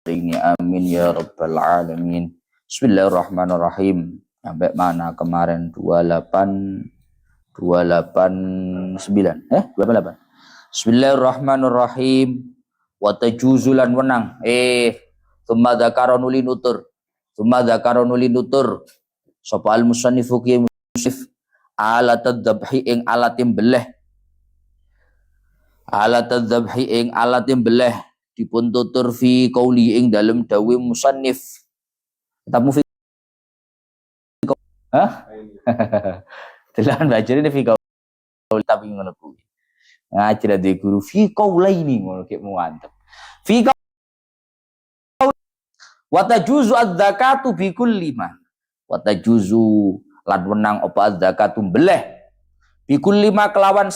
ini amin ya rabbal alamin. Bismillahirrahmanirrahim. Sampai mana kemarin 289 28. Bismillahirrahmanirrahim. Wa tajuzulan wenang tsumma dzakaronuli nutur sapa al musannifu ki musif alat dzabhi ing alatim beleh dipun tutur fi qauli ing dalem dawe musannif. Ketemu fi Delan bajane fi qauli tapi ngono kuwi. Ngajar di guru fi qaulaini ngono ki mantep. Fi qauli wa tajuzu az-zakatu bi kulli ma. Wa tajuzu lan wenang apa az-zakatu beleh bi kulli ma kelawan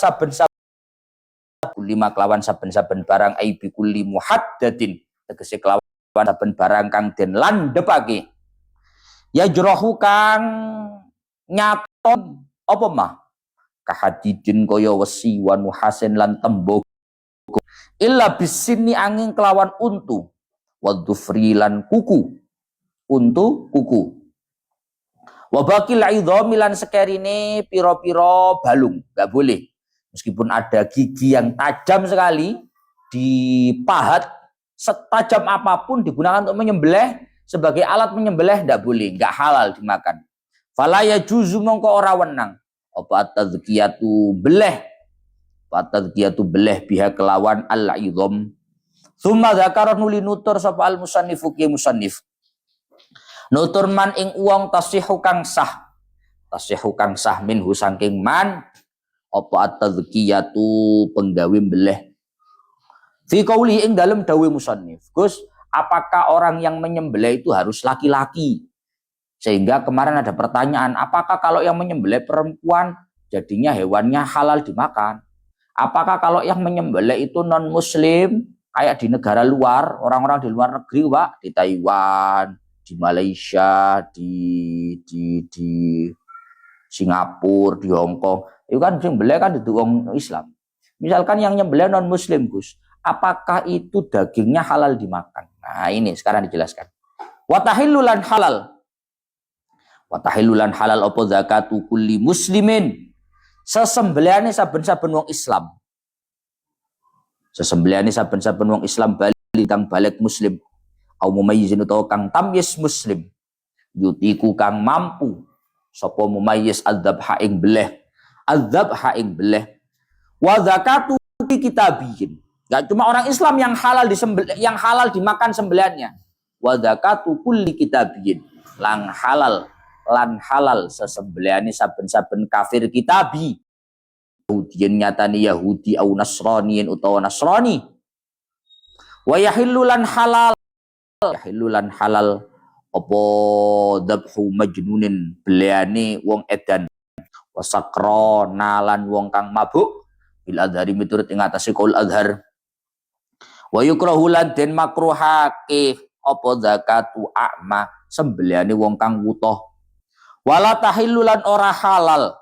saben-saben barang aibi kulli muhaddatin tegese kelawan saben barang kang den landhepake ya jrohu kang nyaton apa mah kahadidin kaya wesi wa nuhasen lan tembaga illa bisinni angin kelawan untu wa dhufri lan kuku wa bakil idhami lan sekerine pira-pira balung enggak boleh. Meskipun ada gigi yang tajam sekali, dipahat setajam apapun digunakan untuk menyembelih sebagai alat menyembelih tidak boleh, nggak halal dimakan. Fala yajuzu mongko ora wenang apa tadzkiyatu beleh biha kelawan al-idham. Tsumma dzakara nuli nutur sapa al-musannifu ki musannif. Nutur man ing uwong tasihu kang sah minhu saking man apa at-tadzkiyatu penggawe beleh fi qauli ing dalem dawe musannif. Gus, apakah orang yang menyembelih itu harus laki-laki? Sehingga kemarin ada pertanyaan, apakah kalau yang menyembelih perempuan jadinya hewannya halal dimakan? Apakah kalau yang menyembelih itu non muslim kayak di negara luar, orang-orang di luar negeri, Pak, di Taiwan, di Malaysia, di Singapura, di Hong Kong, itu kan nyembelih kan itu orang Islam. Misalkan yang nyembelih non muslim, Gus, apakah itu dagingnya halal dimakan? Nah, ini sekarang dijelaskan. Wa tahillulan halal apa zakatu kulli muslimin. Sesembelihane saben-saben wong Islam. Bali kang balik muslim. Au mumayyizin utawa kang tamyiz muslim. Yutiku kang mampu sapa mumayyiz adzabha ing beleh wa zakatu kitabiyin. Enggak cuma orang Islam yang halal dimakan sembelihannya. Wa zakatu kulli kitabiyin lan halal sesembelihane saben-saben kafir kitabi. Yahudiyin nyatani Yahudi au Nasraniyin utawa Nasrani. Wa yahillulan halal apa dzabhu majnunin beliane wong edan wasakra nalan wong kang mabuk bil adhari miturut ing atase qaul adhar wa yukrahu lan den makruhake apa zakatu a'ma sembeliane wong kang wuta wala tahillulan ora halal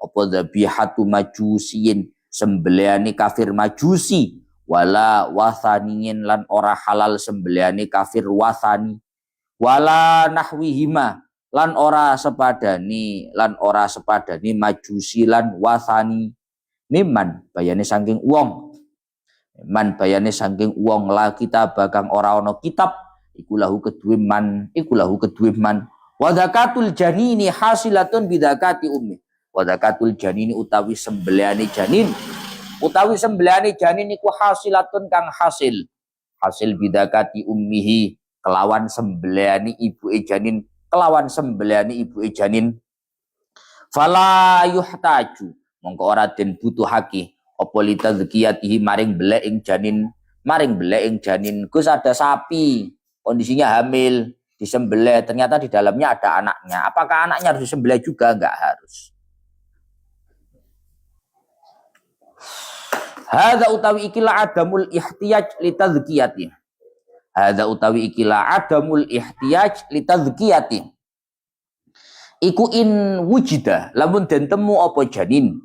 apa dzabihatu majusiyin sembeliane kafir majusi wala wasaniyin lan ora halal sembelihane kafir wasani wala nahwihima lan ora sepadani majusi lan wasani mimman bayane saking wong la kitab kang ora ana kitab iku lahu kedue man wa zakatul janini hasilatun bidzakati ummi wa zakatul janini utawi sembelihane janin iku hasilatun kang hasil bidakati ummihi kelawan sembelihane ibuke janin fala yuhtaju mongko ora den butuhake apa litadzkiyatihi maring belek ing janin. Gus, ada sapi kondisinya hamil disembelih ternyata di dalamnya ada anaknya, apakah anaknya harus disembelih juga? Enggak harus. Hadza utawi ikilah adamul ihtiyaj litadzkiyati. Iku in wujida lamun den temu apa janin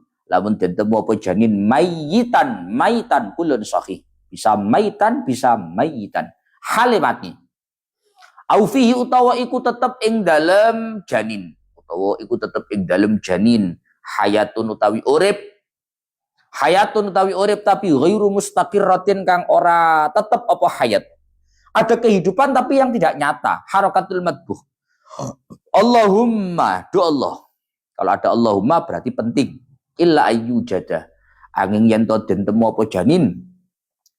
maitan kulun sahih bisa maitan hale mati. Au fihi utawa iku tetep ing dalem janin, utawa iku tetep ing dalem janin, hayatun utawi urip tapi ghairu mustaqirratin kang ora tetep apa hayat. Ada kehidupan tapi yang tidak nyata, harakatul madbuh. Allahumma, do Allah. Kalau ada Allahumma berarti penting. Illa ayyujada. Angin yen to den temu apa janin.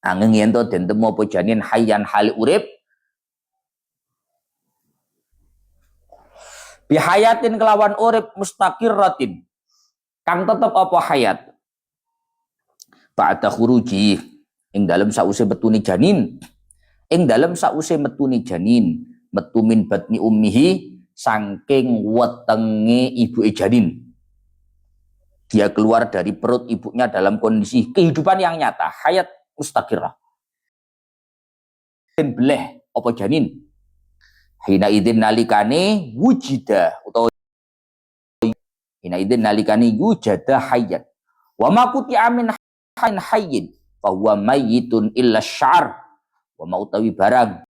Angin yen to den temu apa janin hayyan hal urip. Bihayatin kelawan urip mustaqirratin. Kang tetep apa hayat. Ba'da khuruji ing dalem sause metune janin. Ing dalem sause metune janin, metu min batni ummihi saking wetenge ibuke janin. Dia keluar dari perut ibunya dalam kondisi kehidupan yang nyata, hayat mustaqirah. Den beleh apa janin. Hina idzin nalikane wujida utawa hina idzin nalikane wujada hayat. Wa ma quti'a min hayyin fa huwa mayyitun illa syar. Wa ma utawi barang.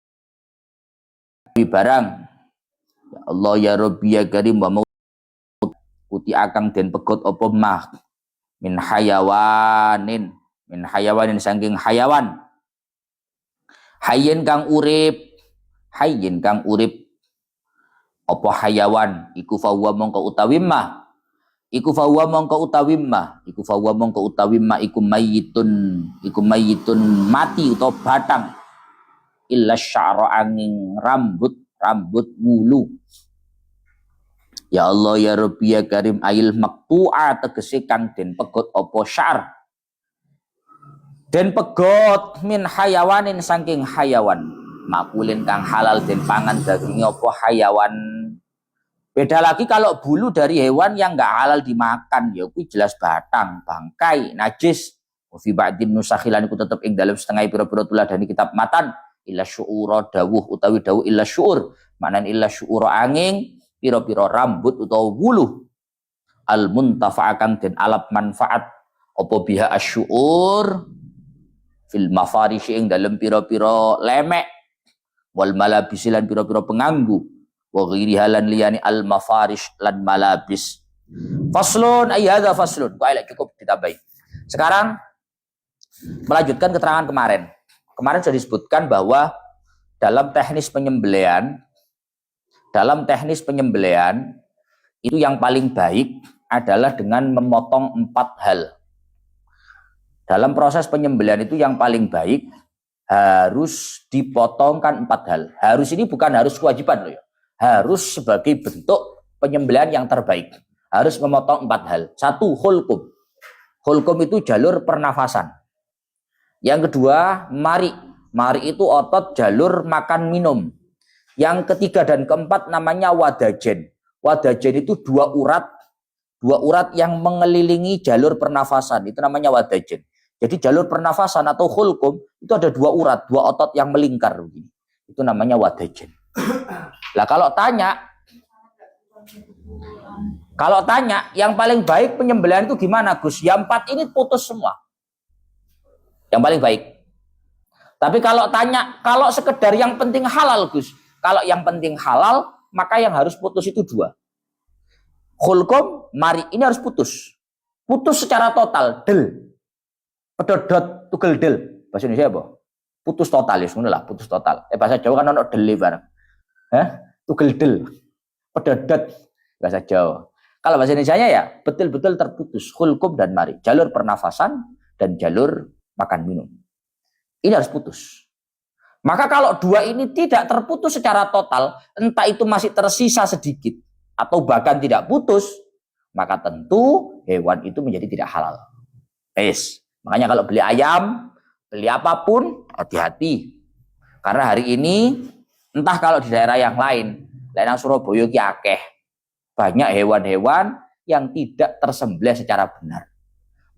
Ya Allah ya Rabbi ya Karim wa kuti akang den pegot apa mah min hayawanin saking hayawan hayyin kang urip apa hayawan iku fawa mongko utawi mah iku mayitun mati utawa batang illa syara angin rambut wulu. Ya Allah ya Rabbi ya Karim ail maqtu'a tegese kang den pegot apa syar. Den pegot min hayawanin saking hayawan. Makulin kang halal den pangan daging apa hayawan. Beda lagi kalau bulu dari hewan yang enggak halal dimakan, ya kuwi jelas batang, bangkai, najis. Wa fi ba'din nusakhilan iku tetep ing dalem setengah pira-pira tuladani kitab matan illa syu'ura dawuh utawi dawuh illa syu'ur. Manan illa syu'ura angin piro-piro rambut utawa wuluh al muntafa'akan den alap manfaat apa biha asyuur fil mafarish ing dalem piro-piro lemek wal malabis lan piro-piro penganggu wa ghairi halan liyani al mafarish lan malabis. Faslun ay hadza faslun. Baiklah cukup ditambahi. Sekarang melanjutkan keterangan kemarin. Kemarin sudah disebutkan bahwa dalam teknis penyembelihan itu yang paling baik adalah dengan memotong 4 hal. Dalam proses penyembelihan itu yang paling baik harus dipotongkan 4 hal. Harus ini bukan harus kewajiban loh ya. Harus sebagai bentuk penyembelihan yang terbaik. Harus memotong 4 hal. 1, hulkum. Hulkum itu jalur pernafasan. Yang kedua, mari. Mari itu otot jalur makan minum. Yang ketiga dan keempat namanya wadajen. Wadajen itu dua urat yang mengelilingi jalur pernafasan. Itu namanya wadajen. Jadi jalur pernafasan atau hulkum itu ada 2 urat, 2 otot yang melingkar begini. Itu namanya wadajen. Lah kalau tanya yang paling baik penyembelihan itu gimana Gus? Yang 4 ini putus semua. Yang paling baik. Tapi kalau tanya, kalau sekedar yang penting halal Gus. Kalau yang penting halal, maka yang harus putus itu 2. Hulkum, mari, ini harus putus. Putus secara total, del. Pedodot, tugel del. Bahasa Indonesia apa? Putus total, ya sebenarnya lah, putus total. Bahasa Jawa kan ada del bareng. Tugel del. Pedodot, bahasa Jawa. Kalau bahasa Indonesia ya, betul-betul terputus. Hulkum dan mari. Jalur pernafasan dan jalur makan minum. Ini harus putus. Maka kalau 2 ini tidak terputus secara total, entah itu masih tersisa sedikit, atau bahkan tidak putus, maka tentu hewan itu menjadi tidak halal. Makanya kalau beli ayam, beli apapun, hati-hati. Karena hari ini, entah kalau di daerah yang lain, lain Surabaya ki akeh, banyak hewan-hewan yang tidak tersembelih secara benar.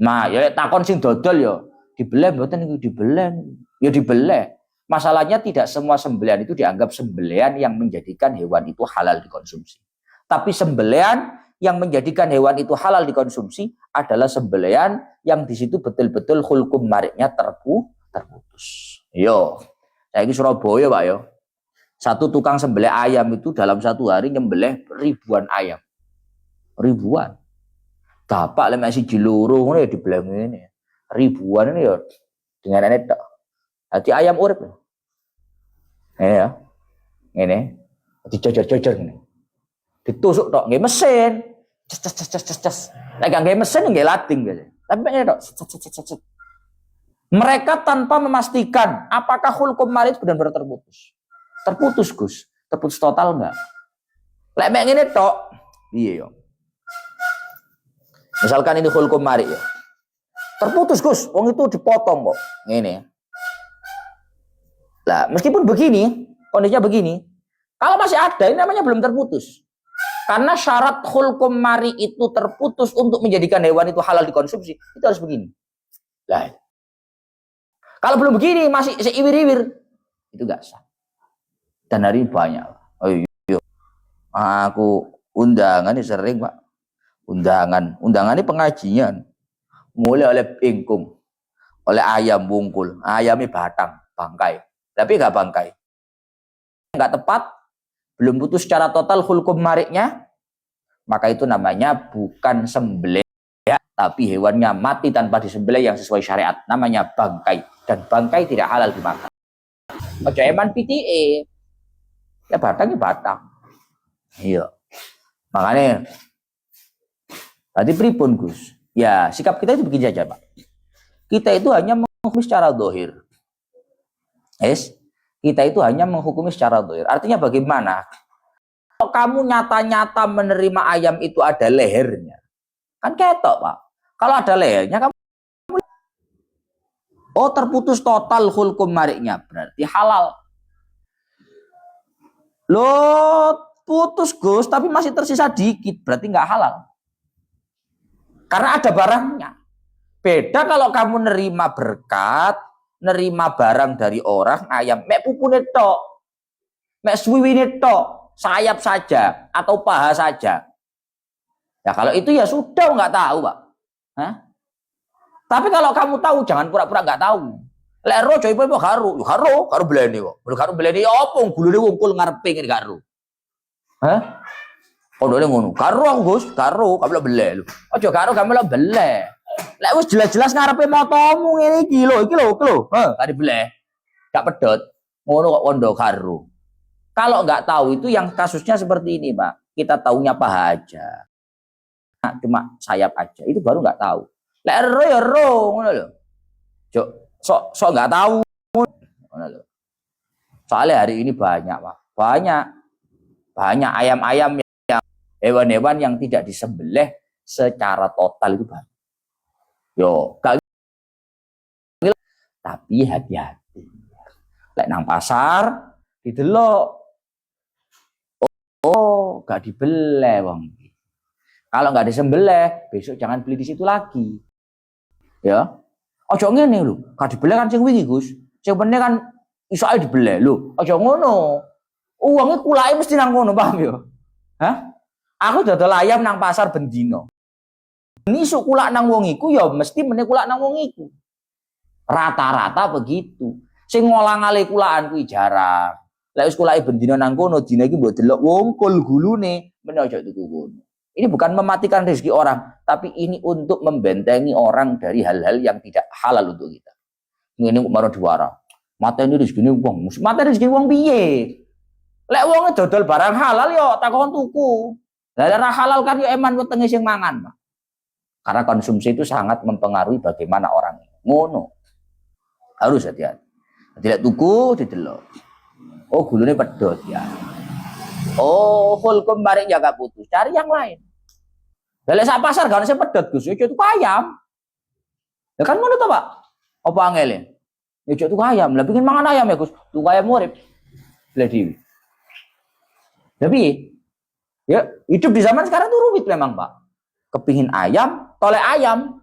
Nah, ya takon sing dodol ya, dibeleh mboten niku dibeleh. Ya dibeleh. Masalahnya tidak semua sembelihan itu dianggap sembelihan yang menjadikan hewan itu halal dikonsumsi. Tapi sembelihan yang menjadikan hewan itu halal dikonsumsi adalah sembelihan yang di situ betul-betul hulkum mariknya terputus. Yo, saya ini Surabaya Pak yo. Satu tukang sembelih ayam itu dalam satu hari nyembelih ribuan ayam. Ribuan. Bapak lek masih jiluru ngono ya dibelah ngene. Ribuan ini ya dengan ini tok. Dadi ayam urip. Ini ya. Ngene. Dijojer-jojer ngene. Ditusuk tok nggih mesin. Ces. Nek gak nggih mesin nggih lading gitu. Tapi ngene tok. Mereka tanpa memastikan apakah hulkum marid benar-benar terputus. Terputus Gus, terputus total enggak? Lek mek ngene tok, piye yo? Misalkan ini hulkum mari ya. Terputus Gus, wong itu dipotong kok. Ngene. Lah, meskipun begini, kondisinya begini, kalau masih ada ini namanya belum terputus. Karena syarat hulkum mari itu terputus untuk menjadikan hewan itu halal dikonsumsi, itu harus begini. Lah. Kalau belum begini masih seiwir-iwir, itu enggak sah. Dan hari banyak. Oh iya. Aku undangan ini sering Pak. Undangan ini pengajian. Mulai oleh ingkung, oleh ayam bungkul, ayamnya batang, bangkai. Tapi nggak bangkai. Nggak tepat, belum putus secara total hulkum mariknya, maka itu namanya bukan sembelih, ya, tapi hewannya mati tanpa disembelih yang sesuai syariat. Namanya bangkai. Dan bangkai tidak halal dimakan. Ojo eman PTE. Ya batangnya batang. Iya. Makanya tadi pripun Gus? Ya sikap kita itu begini saja Pak. Kita itu hanya menghukumi secara dohir. Kita itu hanya menghukumi secara dohir. Artinya bagaimana? Kalau kamu nyata-nyata menerima ayam itu ada lehernya. Kan ketok Pak. Kalau ada lehernya kamu terputus total hulkum mariknya. Berarti halal. Loh, putus Gus, tapi masih tersisa dikit, berarti nggak halal. Karena ada barangnya. Beda kalau kamu nerima berkat, nerima barang dari orang, ayam, mek pupune tok, mek suwiwine tok, sayap saja atau paha saja. Ya kalau itu ya sudah nggak tahu Pak. Hah? Tapi kalau kamu tahu, jangan pura-pura nggak tahu. Lek ro coy po karo beleni kok. Karo beleni opo gulune wungkul ngarepe ngene karo. Hah? Kodone ngono. Karo aku Gus, karo kamu beleh lho. Aja karo kamu beleh. Lek wis jelas-jelas ngarepe motomu ngene iki lho, kari beleh. Gak pedot. Ngono kok kondo karo. Kalau nggak tahu itu yang kasusnya seperti ini, Pak. Kita taunya paha aja. Nah, cuma sayap aja. Itu baru nggak tahu. Lek ro ya ro ngono lho. Sok nggak tahu. Soalnya hari ini banyak Pak, banyak ayam-ayam yang hewan-hewan yang tidak disembelih secara total itu banyak. Yo, tapi hati-hati. Lek nang pasar didelok, gak dibeleh wong. Kalau nggak disembelih, besok jangan beli di situ lagi. Ya. Ojo ngene lho, gak dibeleh kan sing wingi Gus. Sing penting kan iso ae dibeleh lho. Ojo ngono. Uangnya kulake mesti nang ngono, paham ya? Hah? Aku dodol ayam nang pasar bendino. Nisuk kulak nang wong iku ya mesti meneh kulak nang wong iku. Rata-rata begitu. Sing ngolang-ale kulakan kuwi jarang. Lek wis kulake bendino nang kono, dina iki mbok delok wongkul gulune, meneh aja tuku kono. Ini bukan mematikan rezeki orang, tapi ini untuk membentengi orang dari hal-hal yang tidak halal untuk kita. Ini kok marah diwara. Mata ini rezeki wong, mata rezeki wong piye? Lek wong dodol barang halal yo takon tuku. Lah halal kan yo eman wetenge sing mangan, Pak. Karena konsumsi itu sangat mempengaruhi bagaimana orangnya. Ngono. Harus hati-hati. Tidak tuku didelok. Oh, gulune pedot ya. Oh, hulkum bareng jaga putus. Cari yang lain. Lek sak pasar gak ono sing pedot Gus, yo tuku ayam. Ya kan ngono to, Pak? Apa angele? Yo tuku ayam. Lah pengin mangan ayam ya, Gus. Tuku ayam urip. Lah dhewe. Tapi ya hidup di zaman sekarang tuh rumit memang, Pak. Kepingin ayam, tolek ayam.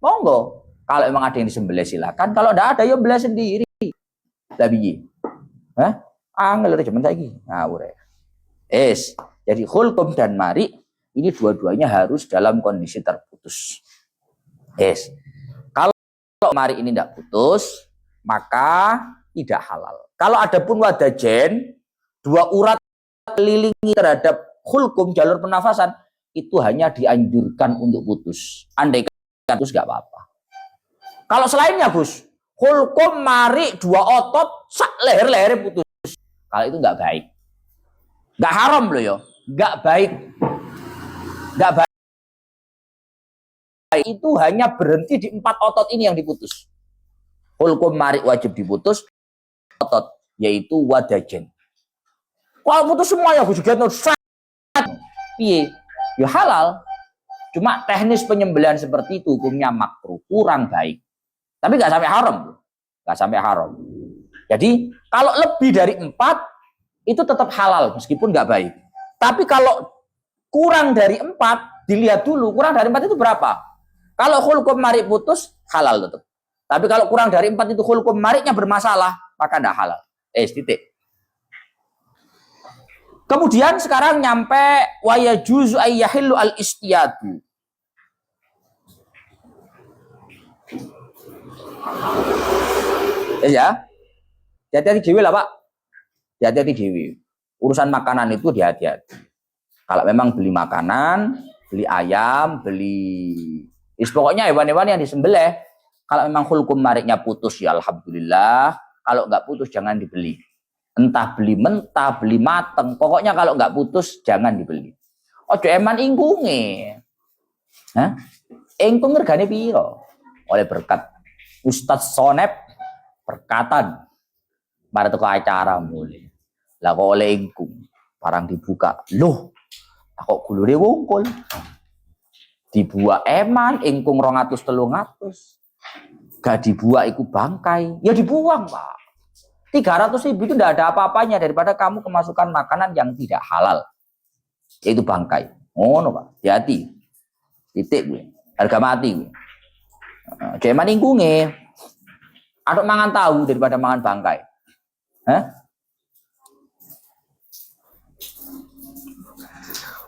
Monggo. Kalau emang ada yang disembelih silakan. Kalau enggak ada ya beli sendiri. Lah piye? Hah? Angel zaman saiki. Ngawur ya. Jadi hulkum dan mari ini dua-duanya harus dalam kondisi terputus. Kalau mari ini tidak putus, maka tidak halal. Kalau ada pun wadajen, dua urat kelilingi terhadap hulkum jalur pernafasan, itu hanya dianjurkan untuk putus. Andai putus nggak apa-apa. Kalau selainnya Gus, hulkum mari dua otot sak leher-leher putus. Kalau itu nggak baik. Nggak haram loh ya, nggak baik. Nggak baik. Itu hanya berhenti di 4 otot ini yang diputus. Hulkum mari wajib diputus otot, yaitu wadajen. Kalau putus semuanya Gus juga piye? Ya halal. Cuma teknis penyembelihan seperti itu hukumnya makruh, kurang baik. Tapi nggak sampai haram, nggak sampai haram. Jadi kalau lebih dari 4 itu tetap halal meskipun nggak baik. Tapi kalau kurang dari 4, dilihat dulu kurang dari 4 itu berapa. Kalau hulkum mari putus halal tetap. Tapi kalau kurang dari 4 itu hulkum mariknya bermasalah, maka nggak halal. Titik. Kemudian sekarang nyampe wa yajuzu ayyahillu al-istiyadu. Ya. Hati-hati dewi lah, Pak. Hati-hati dewi. Urusan makanan itu hati-hati. Kalau memang beli makanan, beli ayam, beli pokoknya hewan-hewan yang disembelih, kalau memang hulkum mariknya putus ya alhamdulillah. Kalau nggak putus jangan dibeli. Entah beli mentah, beli mateng. Pokoknya kalau nggak putus, jangan dibeli. Ojo eman ingkunge. Ingkung regane piro? Oleh berkat Ustadz Sonep berkatan. Mari teko acara mulai. Lah kok oleh ingkung. Barang dibuka. Loh, kok gulure wungkul. Dibuat eman, ingkung 200-300. Gak dibuat iku bangkai. Ya dibuang, Pak. 300.000 itu tidak ada apa-apanya daripada kamu kemasukan makanan yang tidak halal, yaitu bangkai. Oh no Pak, hati-hati. Titik gue, harga mati gue. Jangan lingkunge. Aduk mangan tahu daripada mangan bangkai.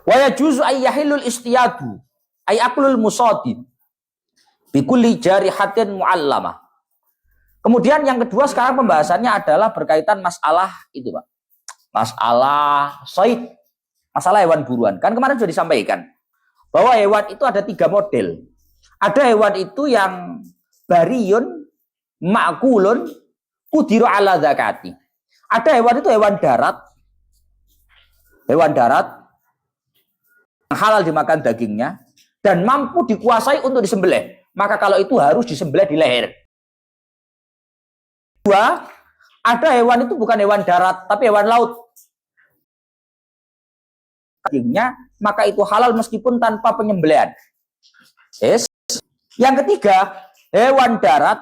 Wa yajuzu ayyahilul istiyadu ay aklul musadin bi kulli jarihatin muallamah. Kemudian yang kedua sekarang pembahasannya adalah berkaitan masalah itu Pak. Masalah soid, masalah hewan buruan. Kan kemarin sudah disampaikan bahwa hewan itu ada 3 model. Ada hewan itu yang bariyun, ma'kulun, kudiru ala zakati. Ada hewan itu hewan darat. Hewan darat yang halal dimakan dagingnya dan mampu dikuasai untuk disembelih. Maka kalau itu harus disembelih di leher. Dua, ada hewan itu bukan hewan darat, tapi hewan laut. Dagingnya, maka itu halal meskipun tanpa penyembelihan. Yes. Yang ketiga, hewan darat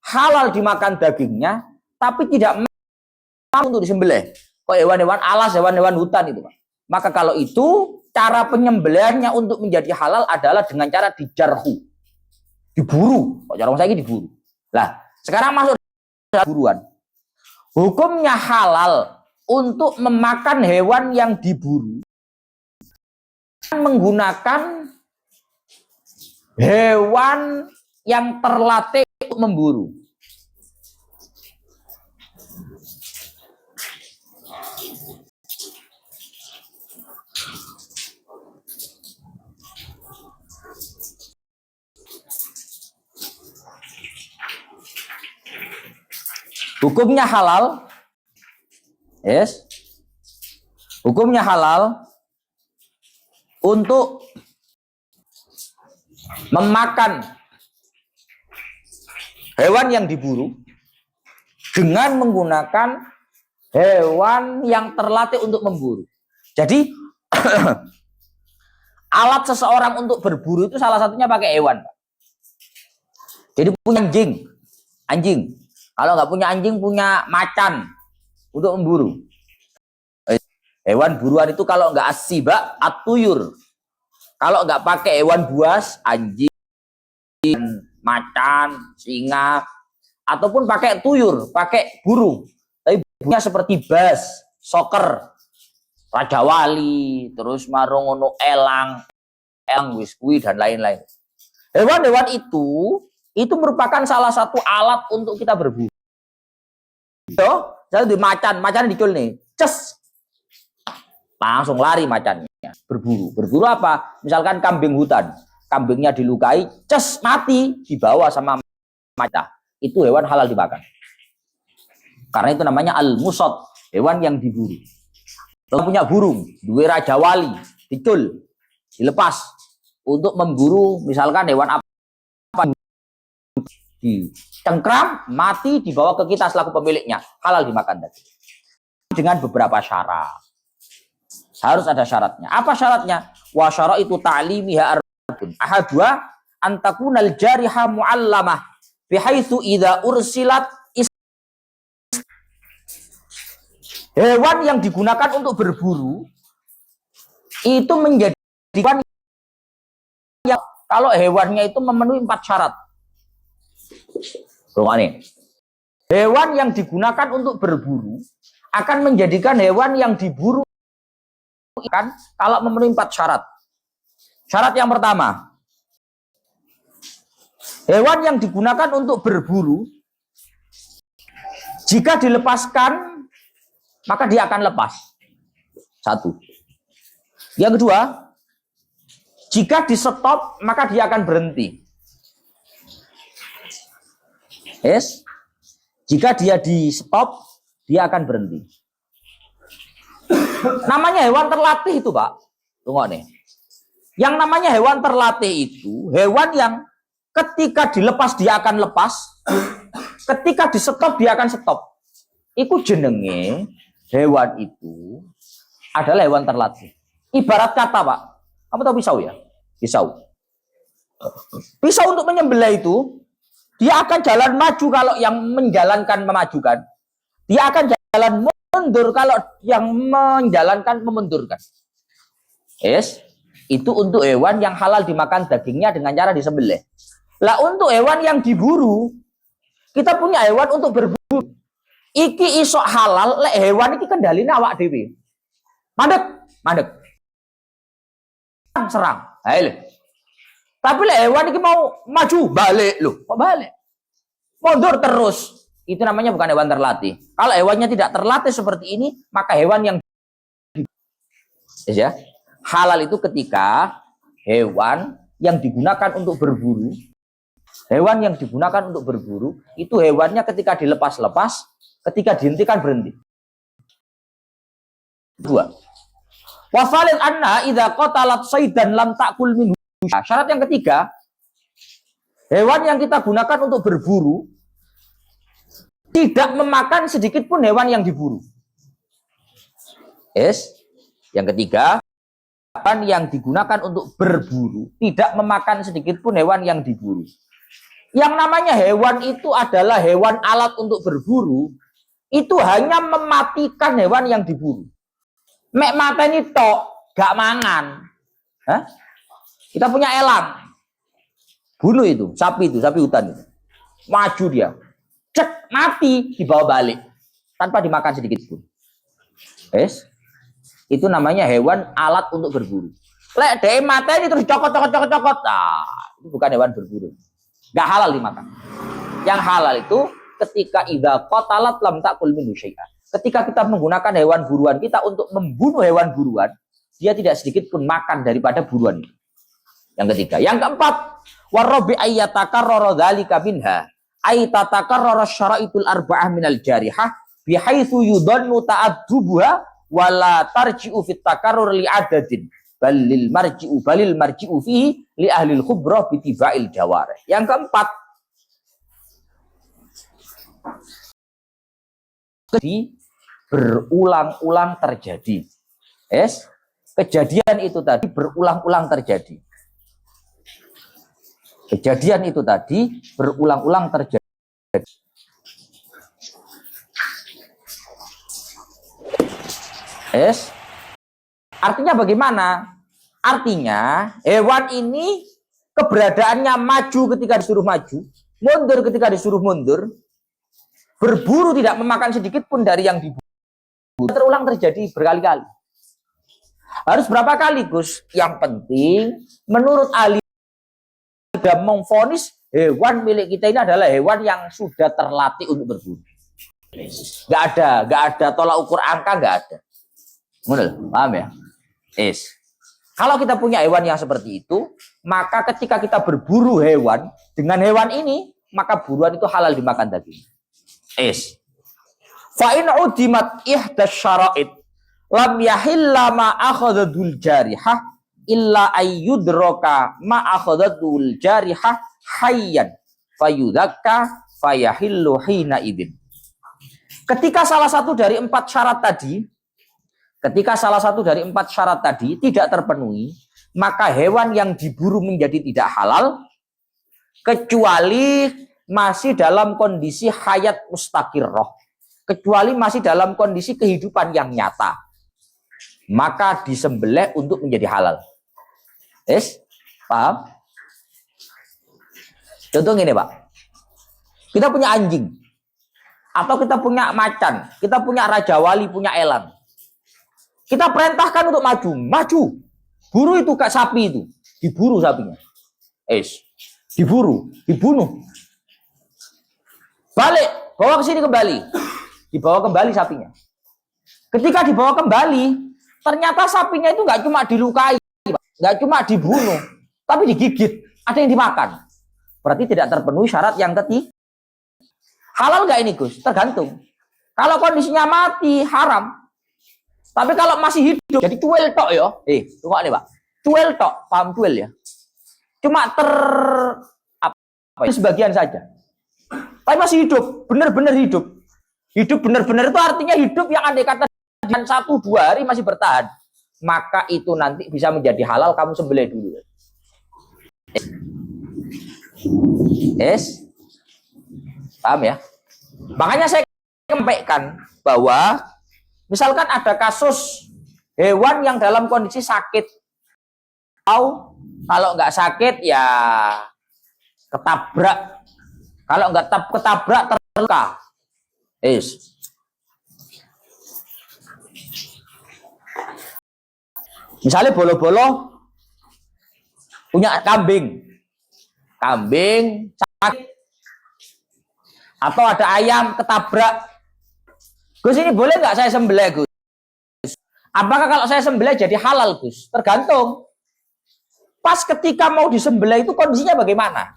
halal dimakan dagingnya, tapi tidak mampu untuk disembelih. Kok hewan-hewan alas, hewan-hewan hutan itu, Pak. Maka kalau itu, cara penyembelihannya untuk menjadi halal adalah dengan cara dijarhu. Diburu. Kok cara saya ini diburu. Lah, sekarang masuk buruan. Hukumnya halal untuk memakan hewan yang diburu menggunakan hewan yang terlatih untuk memburu. Hukumnya halal, yes. Hukumnya halal untuk memakan hewan yang diburu dengan menggunakan hewan yang terlatih untuk memburu. Jadi alat seseorang untuk berburu itu salah satunya pakai hewan. Jadi punya anjing. Kalau nggak punya anjing, punya macan untuk memburu. Hewan buruan itu kalau nggak asibak, atuyur. Kalau nggak pakai hewan buas, anjing, macan, singa, ataupun pakai tuyur, pakai burung. Tapi burungnya seperti bas, soker, raja wali, terus marungono elang wiskui dan lain-lain. Hewan-hewan itu merupakan salah satu alat untuk kita berburu. Saya di macan dicul nih, ces, langsung lari macannya, berburu apa? Misalkan kambing hutan, kambingnya dilukai, ces, mati, dibawa sama macan. Itu hewan halal dimakan. Karena itu namanya al-musad, hewan yang diburu. Kalau punya burung, dua raja wali, dicul, dilepas untuk memburu, misalkan hewan apa, dicengkram, mati, dibawa ke kita selaku pemiliknya, halal dimakan tadi. Dengan beberapa syarat. Harus ada syaratnya. Apa syaratnya? Wa syaraitu ta'limiha arba'un. Ahadua antakunal jariha mu'allamah bihaitsu idza ursilat. Hewan yang digunakan untuk berburu itu menjadi hewan yang kalau hewannya itu memenuhi 4 syarat. Hewan yang digunakan untuk berburu akan menjadikan hewan yang diburu kan kalau memenuhi 4 syarat. Syarat yang pertama, hewan yang digunakan untuk berburu jika dilepaskan maka dia akan lepas. 1. Yang kedua, jika di stop maka dia akan berhenti. Yes. Jika dia di stop, dia akan berhenti. Namanya hewan terlatih itu, Pak. Tunggu nih. Yang namanya hewan terlatih itu hewan yang ketika dilepas dia akan lepas, ketika di stop dia akan stop. Iku jenenge hewan itu adalah hewan terlatih. Ibarat kata, Pak. Kamu tahu pisau ya? Pisau. Pisau untuk menyembelih itu dia akan jalan maju kalau yang menjalankan memajukan. Dia akan jalan mundur kalau yang menjalankan memundurkan. Yes, itu untuk hewan yang halal dimakan dagingnya dengan cara disembelih. Lah untuk hewan yang diburu, kita punya hewan untuk berburu. Iki isok halal, lek hewan iki kendalina awak dhewe. Mandek. Serang. Ayo. Tapi lek hewan iki mau maju, balik loh. Kok balik? Mundur terus. Itu namanya bukan hewan terlatih. Kalau hewannya tidak terlatih seperti ini, maka hewan yang ya, halal itu ketika hewan yang digunakan untuk berburu, hewan yang digunakan untuk berburu, itu hewannya ketika dilepas-lepas, ketika dihentikan berhenti. 2. Wafalil anna idza qatalat saydan lam ta'kul minhu. Syarat yang ketiga, hewan yang kita gunakan untuk berburu tidak memakan sedikit pun hewan yang diburu. Yes. Yang ketiga, hewan yang digunakan untuk berburu tidak memakan sedikit pun hewan yang diburu. Yang namanya hewan itu adalah hewan alat untuk berburu, itu hanya mematikan hewan yang diburu. Mek mateni tok, gak mangan. Hah? Kita punya elang. Bunuh itu, sapi hutan itu. Maju dia. Cek, mati, dibawa balik. Tanpa dimakan sedikit pun. Yes. Itu namanya hewan alat untuk berburu. Lek dhek mateni terus cokot. Itu bukan hewan berburu. Gak halal dimakan. Yang halal itu ketika idza qatalat lam ta'kul minhu syai'an. Ketika kita menggunakan hewan buruan kita untuk membunuh hewan buruan, dia tidak sedikit pun makan daripada buruan. Yang ketiga, yang keempat, warabi ayyatakarrara dzalika minha ay tatakarrara syara'itul arba'ah minal jarihah bihaitsu yudhannu ta'addubuha wala tarji'u fit takarrur li adadin balil marji'u fihi li ahli al-khubrah bitiba'il jawarih. Yang keempat, berulang-ulang terjadi. Yes, kejadian itu tadi berulang-ulang terjadi. Kejadian itu tadi berulang-ulang terjadi. Yes. Artinya bagaimana? Artinya hewan ini keberadaannya maju ketika disuruh maju, mundur ketika disuruh mundur, berburu tidak memakan sedikit pun dari yang diburu. Terulang terjadi berkali-kali. Harus berapa kali, Gus? Yang penting menurut ahli sudah memvonis hewan milik kita ini adalah hewan yang sudah terlatih untuk berburu. Nggak ada tolak ukur angka, nggak ada. Betul, paham ya? Kalau kita punya hewan yang seperti itu, maka ketika kita berburu hewan dengan hewan ini, maka buruan itu halal dimakan daging. Fa in udimat ihdas syara'id lam yahilla ma akhadhul jarihah illa ayyudraka ma akhadhul jarihah hayyan fayudakka fayahillu hina idin. Ketika salah satu dari empat syarat tadi tidak terpenuhi, maka hewan yang diburu menjadi tidak halal kecuali masih dalam kondisi hayat mustaqirroh, kecuali masih dalam kondisi kehidupan yang nyata, maka disembelih untuk menjadi halal. Paham? Contoh gini, Pak. Kita punya anjing, atau kita punya macan, kita punya raja wali, punya elang. Kita perintahkan untuk maju. Buru itu kak sapi itu, diburu sapinya. Dibunuh. Balik, bawa ke sini kembali. Dibawa kembali sapinya. Ketika dibawa kembali, ternyata sapinya itu nggak cuma dilukai, nggak cuma dibunuh, tapi digigit, ada yang dimakan. Berarti tidak terpenuhi syarat yang ketiga. Halal nggak ini, Gus? Tergantung. Kalau kondisinya mati, haram. Tapi kalau masih hidup, jadi tuel tok ya. Tunggu nih, Pak. Tuel tok, paham tuel ya? Cuma sebagian saja. Tapi masih hidup, benar-benar hidup. Hidup benar-benar itu artinya hidup yang andai kata 1-2 hari masih bertahan. Maka itu nanti bisa menjadi halal, kamu sembelih dulu. Paham ya? Makanya saya sampaikan bahwa misalkan ada kasus hewan yang dalam kondisi sakit, atau kalau nggak sakit ya ketabrak, kalau nggak ketabrak terluka. Misalnya bolo-bolo punya kambing sakit, atau ada ayam ketabrak. Gus, ini boleh nggak saya sembelih, Gus? Apakah kalau saya sembelih jadi halal, Gus? Tergantung. Pas ketika mau disembelih itu kondisinya bagaimana?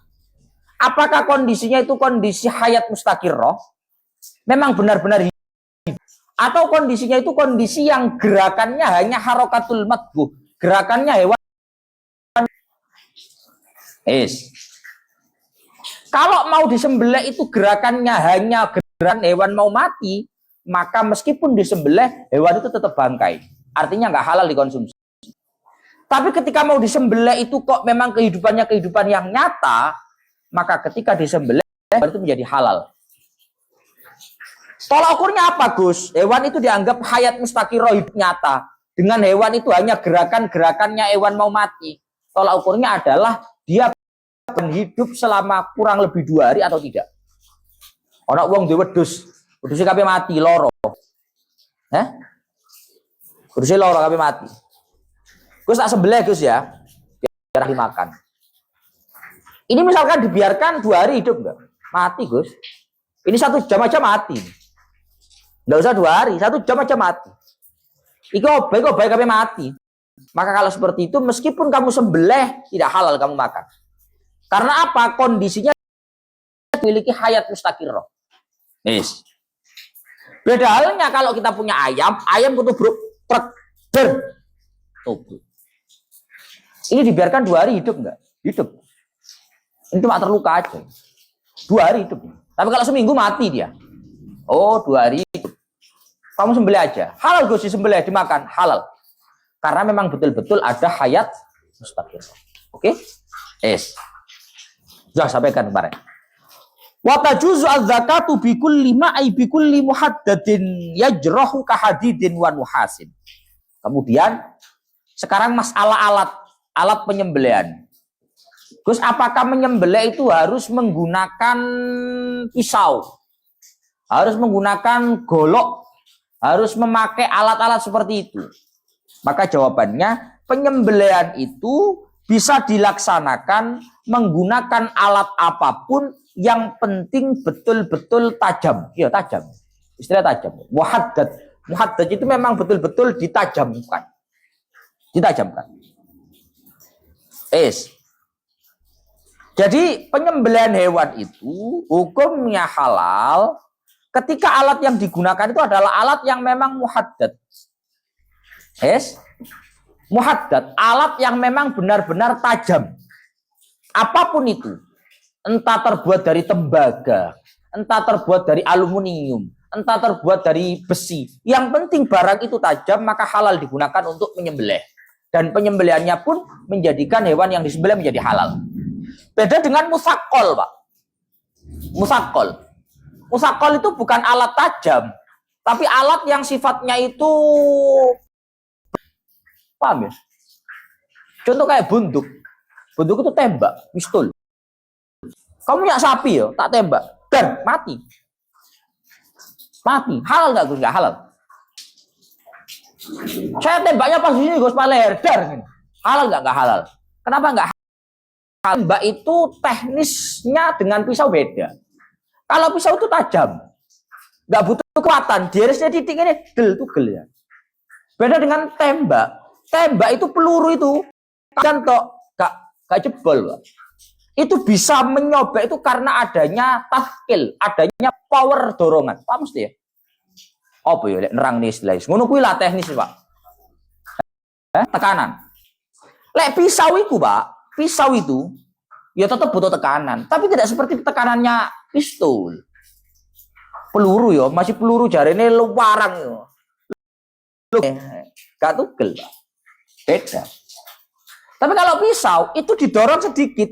Apakah kondisinya itu kondisi hayat mustaqirroh? Memang benar-benar hidup. Atau kondisinya itu kondisi yang gerakannya hanya harokatul matbuh. Gerakannya hewan. Kalau mau disembelih itu gerakannya hanya gerakan hewan mau mati, maka meskipun disembelih, hewan itu tetap bangkai. Artinya nggak halal dikonsumsi. Tapi ketika mau disembelih itu kok memang kehidupannya kehidupan yang nyata, maka ketika disembelih, hewan itu menjadi halal. Tolak ukurnya apa, Gus? Hewan itu dianggap hayat mustaqirroh, hidup nyata. Dengan hewan itu hanya gerakan-gerakannya hewan mau mati. Tolak ukurnya adalah dia hidup selama kurang lebih 2 hari atau tidak. Orang uang di wedus kabeh mati loro. Wedusnya loro kabeh mati. Gus tak sembelih, Gus ya, biar dimakan. Ini misalkan dibiarkan 2 hari hidup enggak? Mati, Gus. Ini 1 jam aja mati. Enggak usah 2 hari, 1 jam aja mati. Iko baik kabeh mati. Maka kalau seperti itu, meskipun kamu sembelih, tidak halal kamu makan. Karena apa? Kondisinya memiliki hayat mustaqirroh. Beda halnya kalau kita punya ayam butuh tubuh. Ini dibiarkan 2 hari hidup enggak? Hidup. Ini cuma terluka aja. 2 hari hidup. Tapi kalau seminggu mati dia. 2 hari hidup. Kamu sembelih aja. Halal, Gus, disembelih, dimakan. Halal. Karena memang betul-betul ada hayat mustaqirroh. Oke? Sudah sampaikan kemarin. Wa tajuzu az-zakatu bi kulli ma'i bi kulli muhaddadin yajrahu ka hadidin wa nuhasin. Kemudian sekarang masalah alat penyembelihan. Gus, apakah menyembelih itu harus menggunakan pisau? Harus menggunakan golok? Harus memakai alat-alat seperti itu? Maka jawabannya, penyembelihan itu bisa dilaksanakan menggunakan alat apapun, yang penting betul-betul tajam. Ya, tajam. Istilah tajam. Muhaddad. Muhaddad itu memang betul-betul ditajamkan. Ditajamkan. Jadi penyembelihan hewan itu hukumnya halal ketika alat yang digunakan itu adalah alat yang memang muhaddad. Muhaddad, alat yang memang benar-benar tajam. Apapun itu. Entah terbuat dari tembaga, entah terbuat dari aluminium, entah terbuat dari besi. Yang penting barang itu tajam, maka halal digunakan untuk menyembelih. Dan penyembelihannya pun menjadikan hewan yang disembelih menjadi halal. Beda dengan musaqqal, Pak. Musaqqal. Musaqqal itu bukan alat tajam, tapi alat yang sifatnya itu, paham ya? Contoh kayak bunduk. Bunduk itu tembak, pistol. Kamu punya sapi ya, tak tembak, dan mati. Mati. Halal nggak Gus? Nggak halal. Saya tembaknya pas di sini Gus, leher, dar. Halal nggak? Nggak halal. Kenapa nggak halal? Tembak itu teknisnya dengan pisau beda. Kalau pisau itu tajam, nggak butuh kekuatan. Diirisnya titik ini, del ya. Beda dengan tembak. Tembak itu peluru itu kan tok gak jebol, Pak. Itu bisa menyobek itu karena adanya taskil, adanya power dorongan. Pak mesti ya? Apa ya? Nerang nih istilah. Ngono kuwi lah teknis, Pak. Tekanan. Lek pisau itu, Pak. Pisau itu ya tetap butuh tekanan, tapi tidak seperti tekanannya pistol. Peluru ya, masih peluru jarene luwarang ya. Gak tugel, Pak. Beda. Tapi kalau pisau itu didorong sedikit,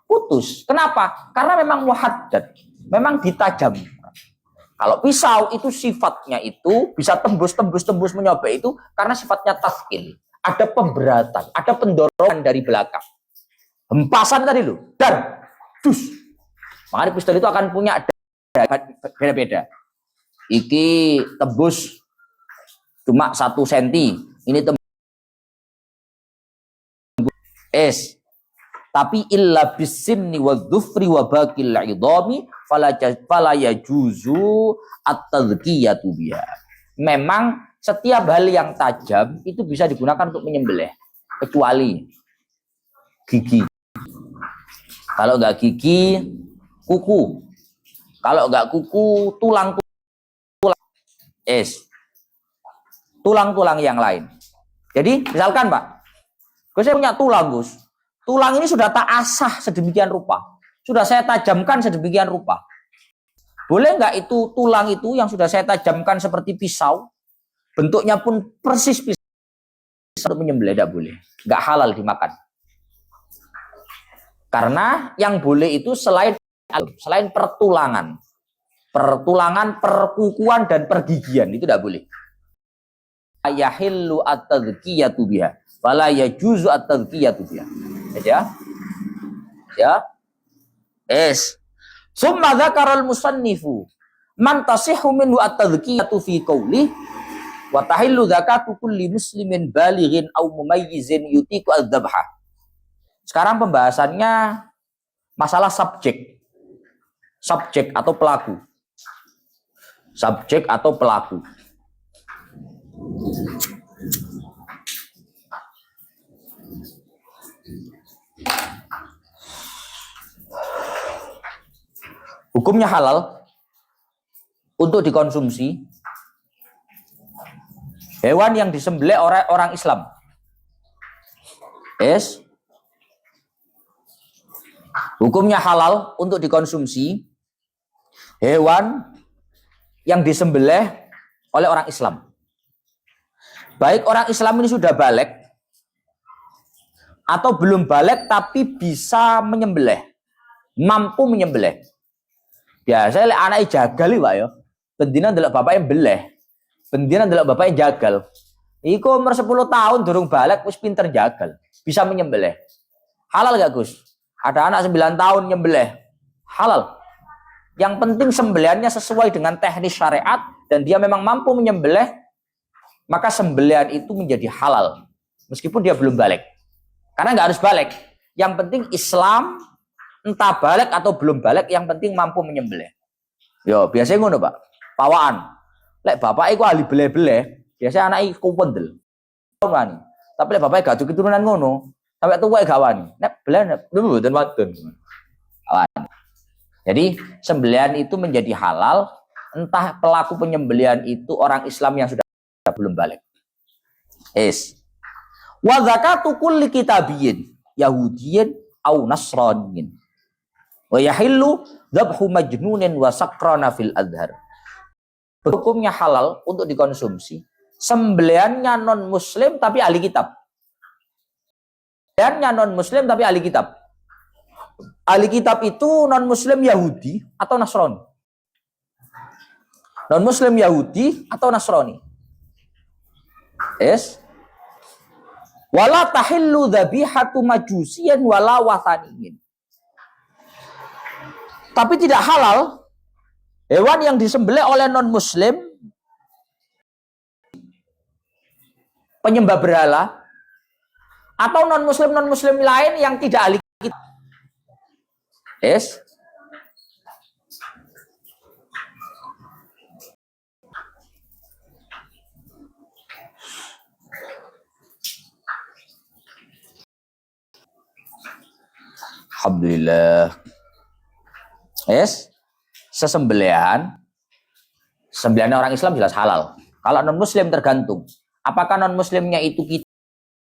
putus. Kenapa? Karena memang muhaddad, memang ditajam. Kalau pisau itu sifatnya itu bisa tembus menyobek itu karena sifatnya taskil. Ada pemberatan, ada pendorongan dari belakang. Hempasan tadi loh, dar, dus. Makanya pistol itu akan punya beda-beda. Iki tembus cuma 1 senti, ini tembus tapi illa bisimni wa dhufri wa baqil idami fala yajuzu at-tadhkiyatu biha. Memang setiap hal yang tajam itu bisa digunakan untuk menyembelih kecuali gigi. Kalau enggak gigi, kuku. Kalau enggak kuku, tulang. Tulang-tulang yang lain. Jadi misalkan Pak, saya punya tulang, Gus. Tulang ini sudah tak asah sedemikian rupa. Sudah saya tajamkan sedemikian rupa. Boleh nggak itu tulang itu yang sudah saya tajamkan seperti pisau, bentuknya pun persis pisau untuk menyembelih? Tidak boleh. Nggak halal dimakan. Karena yang boleh itu selain pertulangan. Pertulangan, perkukuan, dan pergigian. Itu tidak boleh. Yahillu at-tadhkiyatu biha. Fala yajuzu at-tadhkiyatu biha. Ya. Summa dzakaral musannifu man tasihhu minhu at-tadhkiyatu fi qawli wa tahillu zakatu kulli muslimin balighin aw mumayyizin yutiqu adz-dzabha. Sekarang pembahasannya masalah subjek. Subjek atau pelaku. Subjek atau pelaku. Hukumnya halal untuk dikonsumsi hewan yang disembelih oleh orang Islam. Hukumnya halal untuk dikonsumsi hewan yang disembelih oleh orang Islam. Baik orang Islam ini sudah balik atau belum balik tapi bisa menyembelih, mampu menyembelih. Biasa lek anake jagal iki, Pak ya. Bendina ndelok bapake beleh. Bendina ndelok bapake jagal. Iku umur 10 tahun durung balik wis pinter jagal, bisa menyembelih. Halal gak, Gus? Ada anak 9 tahun nyembelih. Halal. Yang penting sembelihannya sesuai dengan teknis syariat dan dia memang mampu menyembelih, maka sembelihan itu menjadi halal meskipun dia belum balik. Karena nggak harus balik. Yang penting Islam entah balik atau belum balik, yang penting mampu menyembelih. Yo, biasanya ngono, Pak. pawaan. Lek bapak iku ahli bele-bele, biasanya anak iku pendel. Wani. Tapi lek bapak gak keturunan ngono, sampai tuwa gak wani. Nek belen mboten wadon. Jadi sembelihan itu menjadi halal, entah pelaku penyembelihan itu orang Islam yang sudah belum balik. Wa zakatu kulli kitabiyyin yahudiyyin au nasraniyin. Wa yahillu dzabhu majnunin wa sakrana fil adhar. Hukumnya halal untuk dikonsumsi sembelihannya non muslim tapi ahli kitab. Sembelihannya non muslim tapi ahli kitab. Ahli kitab itu non muslim Yahudi atau Nasrani. Non muslim Yahudi atau Nasrani. Wala tahillu dzabihatu majusiyan wala wathaniyin. Tapi tidak halal hewan yang disembelih oleh non muslim penyembah berhala atau non muslim lain yang tidak ahli kitab. Alhamdulillah. Sembelihan orang Islam jelas halal. Kalau non muslim tergantung. Apakah non muslimnya itu kita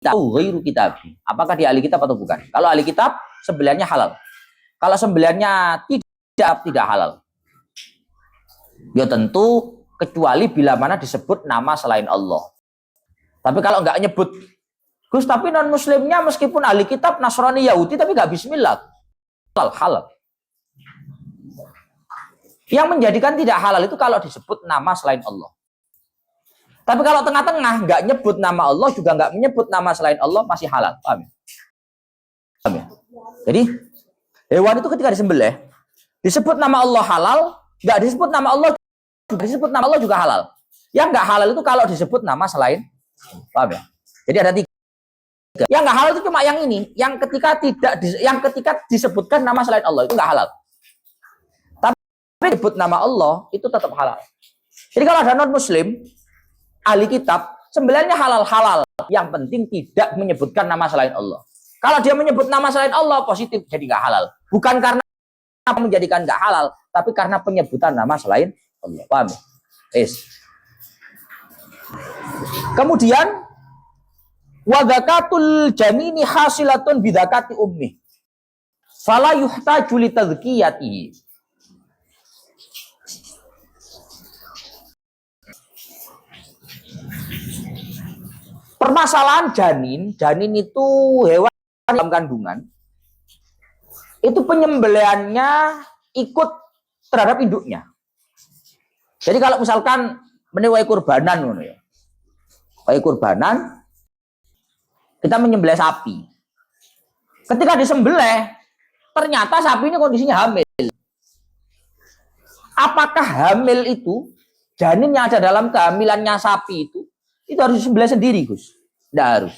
atau ghairu kitab? Apakah dia ahli kitab atau bukan? Kalau ahli kitab, sembelihannya halal. Kalau sembelihannya tidak halal. Ya tentu kecuali bila mana disebut nama selain Allah. Tapi kalau nggak nyebut, Gus, tapi non muslimnya meskipun ahli kitab Nasrani Yahudi tapi nggak bismillah, halal. Yang menjadikan tidak halal itu kalau disebut nama selain Allah. Tapi kalau tengah-tengah nggak nyebut nama Allah juga nggak menyebut nama selain Allah masih halal. Paham ya? Paham ya? Jadi hewan itu ketika disembelih disebut nama Allah halal, nggak disebut nama Allah juga halal. Yang nggak halal itu kalau disebut nama selain, paham ya? Jadi ada tiga. Yang nggak halal itu cuma yang ini, yang ketika disebutkan nama selain Allah itu nggak halal. Tapi disebut nama Allah itu tetap halal. Jadi kalau ada non muslim ahli kitab sembelihannya halal. Yang penting tidak menyebutkan nama selain Allah. Kalau dia menyebut nama selain Allah positif jadi nggak halal. Bukan karena menjadikan nggak halal, tapi karena penyebutan nama selain Allah. Paham? Kemudian wa zakatul janini hasilatun bi zakati ummi. Fala yuhtaju li tazkiyatihi. Permasalahan janin itu hewan dalam kandungan. Itu penyembelihannya ikut terhadap induknya. Jadi kalau misalkan menewahi kurbanan ya. Kurbanan kita menyembelih sapi. Ketika disembelih ternyata sapi ini kondisinya hamil. Apakah hamil itu janin yang ada dalam kehamilannya sapi itu harus disembelih sendiri, Gus? Tidak harus.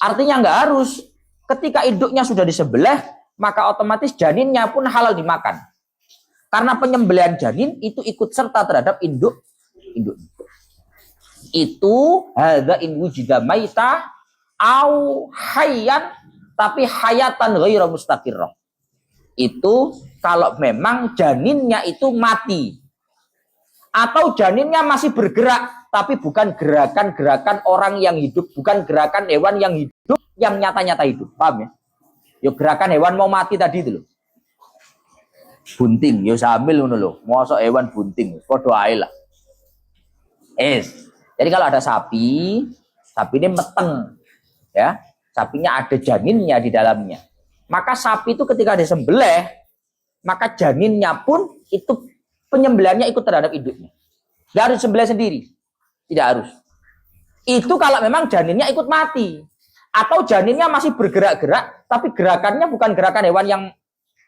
Artinya nggak harus. Ketika induknya sudah disembelih, maka otomatis janinnya pun halal dimakan. Karena penyembelihan janin itu ikut serta terhadap induk. Itu hadza in wujida maita au hayyan tapi hayatan ghairu mustaqirrah. Itu kalau memang janinnya itu mati. Atau janinnya masih bergerak tapi bukan gerakan-gerakan orang yang hidup, bukan gerakan hewan yang hidup yang nyata-nyata hidup. Paham ya? Yo gerakan hewan mau mati tadi itu loh. Bunting, yo sambil ngono lho. Mosok hewan bunting, padha ae lah. Jadi kalau ada sapi ini meteng. Ya, sapinya ada janinnya di dalamnya. Maka sapi itu ketika disembelih, maka janinnya pun itu penyembelihannya ikut terhadap induknya. Tidak harus sembelih sendiri. Tidak harus. Itu kalau memang janinnya ikut mati. Atau janinnya masih bergerak-gerak, tapi gerakannya bukan gerakan hewan yang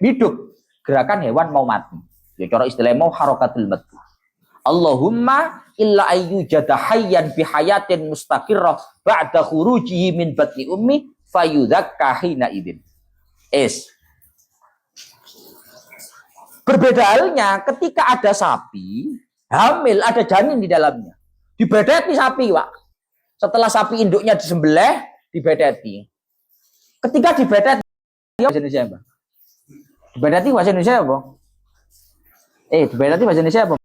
hidup. Gerakan hewan mau mati. Ya cara istilahnya mau harokatul mati. Allahumma illa ayyujada hayyan bihayatin mustaqirrah ba'da khurujihi min batni ummi fayudzakka hina idzin. Berbeda halnya ketika ada sapi hamil, ada janin di dalamnya. Dibedeti sapi, Pak. Setelah sapi induknya disembelih, dibedeti. Ketika dibedeti, bahasa Indonesia apa? Dibedeti bahasa Indonesia apa? Dibedeti bahasa Indonesia apa?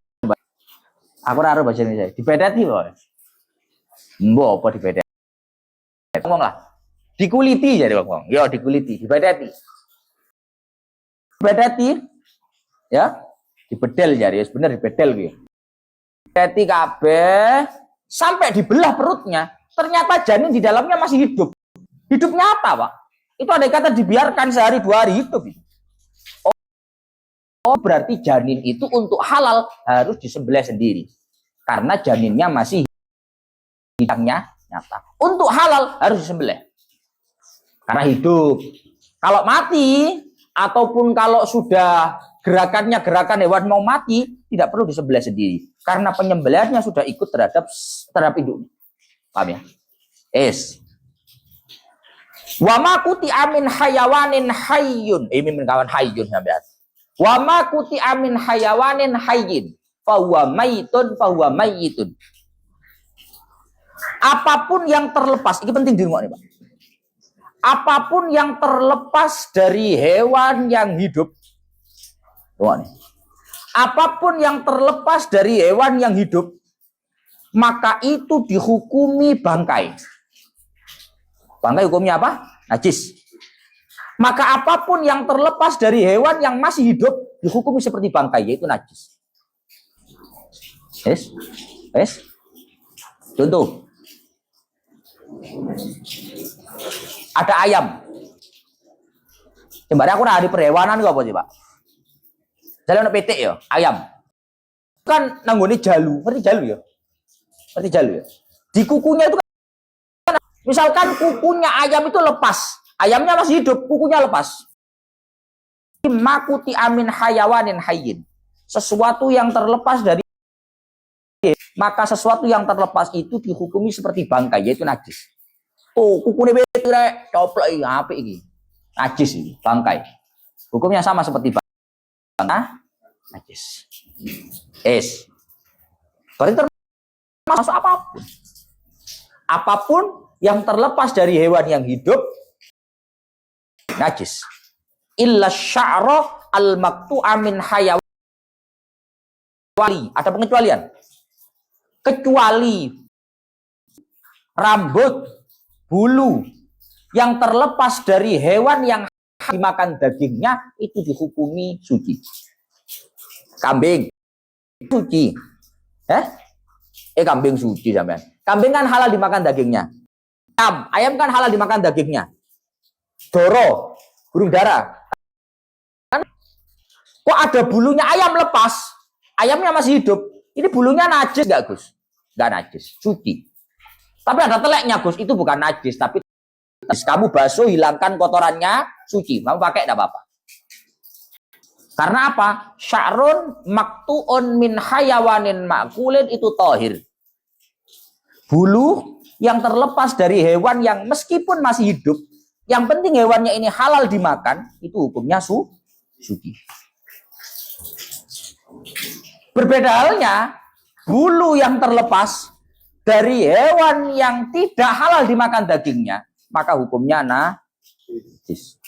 Aku raro bahasa Indonesia. Dibedeti, Pak. Mbok apa dibedeti? Ngomong lah. Dikuliti jadi Bang. Ya, dikuliti, dibedeti. Dibedeti. Ya, dibedel jadi, bener dibedel gitu. Dibedeti kabeh sampai dibelah perutnya, ternyata janin di dalamnya masih hidup. Hidupnya apa, Pak? Itu ada kata dibiarkan sehari 2 hari hidup. Oh, berarti janin itu untuk halal harus disembelih sendiri. Karena janinnya masih hidupnya nyata. Untuk halal harus disembelih. Karena hidup. Kalau mati, ataupun kalau sudah gerakan hewan mau mati, tidak perlu disembelih sendiri. Karena penyembelihannya sudah ikut terhadap induknya. Paham ya? Wa ma kuti amin hayawanin hayyun. Ini min kawan hayyun sampean. Wa ma kuti amin hayawanin hayyin fa huwa mayyitun. Apapun yang terlepas, ini penting dirungokne, Pak. Apapun yang terlepas dari hewan yang hidup. Apapun yang terlepas dari hewan yang hidup, maka itu dihukumi bangkai. Bangkai hukumnya apa? Najis. Maka apapun yang terlepas dari hewan yang masih hidup, dihukumi seperti bangkai, yaitu najis. Contoh. Ada ayam. Jembare aku hari perhewanan kok apa sih, Pak? Jalan petik ya, ayam. Kan nanggone jalu, ngerti jalu ya? Ngerti jalu ya? Di kukunya itu kan, misalkan kukunya ayam itu lepas, ayamnya masih hidup, kukunya lepas. Makuti amin hayawanin hayyin. Sesuatu yang terlepas dari, maka sesuatu yang terlepas itu dihukumi seperti bangkai, yaitu najis. Oh, kukune petik rek, coplok iki, apik iki. Najis ini, bangkai. Hukumnya sama seperti bangkai, najis. Berarti termasuk apapun. Apapun yang terlepas dari hewan yang hidup, najis. Illa sya'ra al-maktu'a min hayawan. Ada pengecualian. Kecuali rambut, bulu yang terlepas dari hewan yang dimakan dagingnya itu dihukumi suci. Kambing suci. Kambing suci sampean. Kambing kan halal dimakan dagingnya. Ayam kan halal dimakan dagingnya. Doro, burung dara. Kan? Kok ada bulunya ayam lepas? Ayamnya masih hidup. Ini bulunya najis enggak, Gus? Enggak najis, suci. Tapi ada teleknya, Gus. Itu bukan najis, tapi kamu basuh, hilangkan kotorannya, suci. Kamu pakai enggak apa-apa. Karena apa? Sya'run maktu'un min hayawanin ma'kulin itu tohir. Bulu yang terlepas dari hewan yang meskipun masih hidup, yang penting hewannya ini halal dimakan, itu hukumnya suci. Berbeda halnya, bulu yang terlepas dari hewan yang tidak halal dimakan dagingnya, maka hukumnya najis.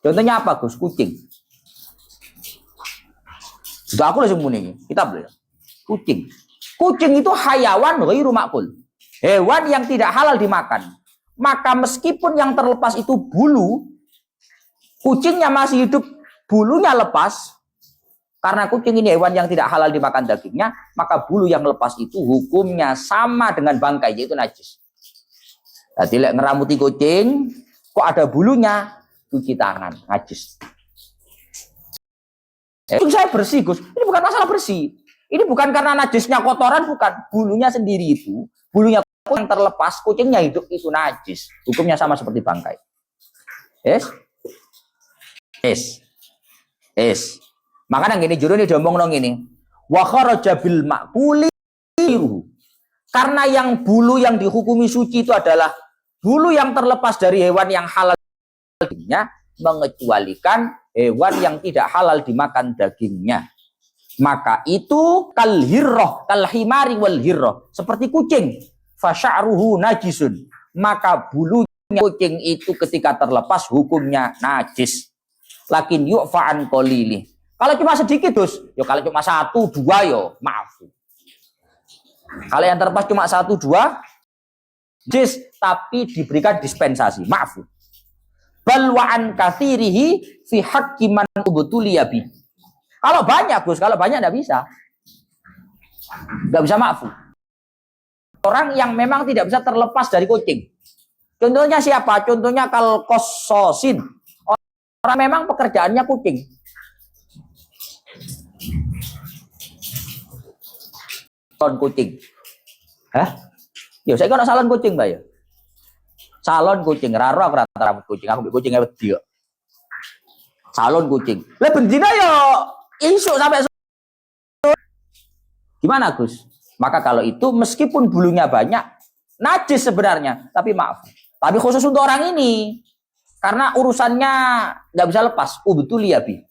Contohnya apa, Gus? Kucing. Sudah aku langsung muni. Kita boleh. Kucing. Kucing itu hayawan ghairu ma'kul. Hewan yang tidak halal dimakan. Maka meskipun yang terlepas itu bulu, kucingnya masih hidup, bulunya lepas. Karena kucing ini hewan yang tidak halal dimakan dagingnya, maka bulu yang lepas itu hukumnya sama dengan bangkai, yaitu najis. Jadi lek ngeramuti kucing, kok ada bulunya, cuci tangan, najis. Itu saya bersih, Gus. Ini bukan masalah bersih. Ini bukan karena najisnya kotoran, bukan. Bulunya sendiri itu, bulunya yang terlepas, kucingnya hidup itu najis. Hukumnya sama seperti bangkai. Makanya gini, juru ini diomong nong ini. Wa kharaja bil ma'kuli. Karena yang bulu yang dihukumi suci itu adalah bulu yang terlepas dari hewan yang halal dagingnya, mengecualikan hewan yang tidak halal dimakan dagingnya. maka itu kal hirroh, kal himari wal hirroh, seperti kucing. Fasya'ruhu najisun, maka bulunya kucing itu ketika terlepas hukumnya najis. Lakin yu'fa'an qalili. Kalau cuma sedikit dus, yo kalau cuma 1 2 yo maaf. Kalau yang terlepas cuma 1 2 najis, tapi diberikan dispensasi, maaf. Bal wa an katsirihi fi haqqi man ubtuliya bi. Kalau banyak Gus, kalau banyak enggak bisa. Enggak bisa maaf. Orang yang memang tidak bisa terlepas dari kucing. Contohnya siapa? Contohnya kal qassasin. Orang memang pekerjaannya kucing. Salon kucing. Hah? Ya saya kan salon kucing, Mbak ya. Salon kucing, raro aku rata rambut kucing, aku mbek kucingnya wedi kok. Salon kucing. Lah bendina yo isuk sampai gimana, Gus? Maka kalau itu meskipun bulunya banyak, najis sebenarnya, tapi maaf. Tapi khusus untuk orang ini, karena urusannya nggak bisa lepas, betul ya bi.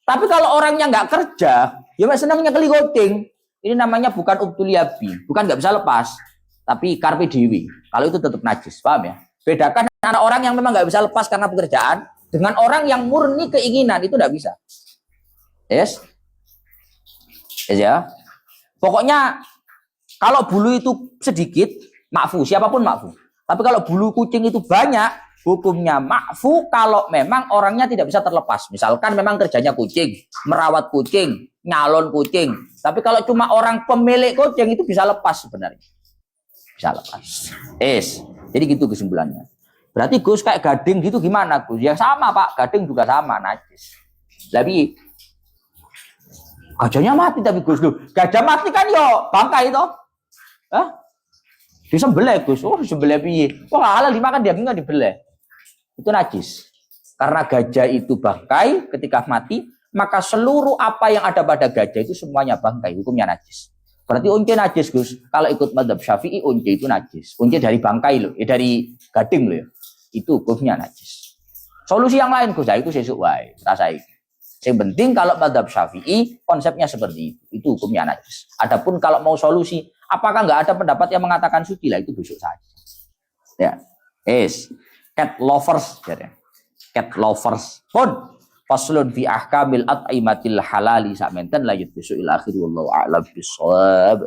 Tapi kalau orangnya nggak kerja, ya senangnya keli kucing. Ini namanya bukan ubtuliabi, bukan nggak bisa lepas, tapi karpe dewi. Kalau itu tetap najis, paham ya? Bedakan antara orang yang memang nggak bisa lepas karena pekerjaan dengan orang yang murni keinginan, itu nggak bisa. Yes, ya. Pokoknya kalau bulu itu sedikit, makfu, siapapun makfu. Tapi kalau bulu kucing itu banyak, hukumnya makfu kalau memang orangnya tidak bisa terlepas. Misalkan memang kerjanya kucing, merawat kucing, nyalon kucing. Tapi kalau cuma orang pemilik kucing itu bisa lepas sebenarnya. Bisa lepas. Jadi gitu kesimpulannya. Berarti Gus kayak gading gitu gimana Gus? Ya sama Pak, gading juga sama, najis. Tapi gajahnya mati tapi Gus lu. Gajah mati kan yo bangkai itu. Hah? Disembelih Gus. Oh, disembelih piye? Wah, halal dimakan dia enggak dibeleh. Itu najis. Karena gajah itu bangkai ketika mati, maka seluruh apa yang ada pada gajah itu semuanya bangkai, hukumnya najis. Berarti unci najis Gus. Kalau ikut mazhab Syafi'i unci itu najis. Unci dari bangkai loh, dari gading loh ya. Itu hukumnya najis. Solusi yang lain Gus, itu sesuk wae, rasai. Yang penting kalau mazhab Syafi'i konsepnya seperti itu. Itu hukumnya najis. Adapun kalau mau solusi, apakah nggak ada pendapat yang mengatakan suci lah, itu besok saja. Ya. Cat lovers ya. Cat lovers pun faslun fi ahkamil at'imatil halali sak menten lanjut besok ila akhir wallahu a'lam bissawab.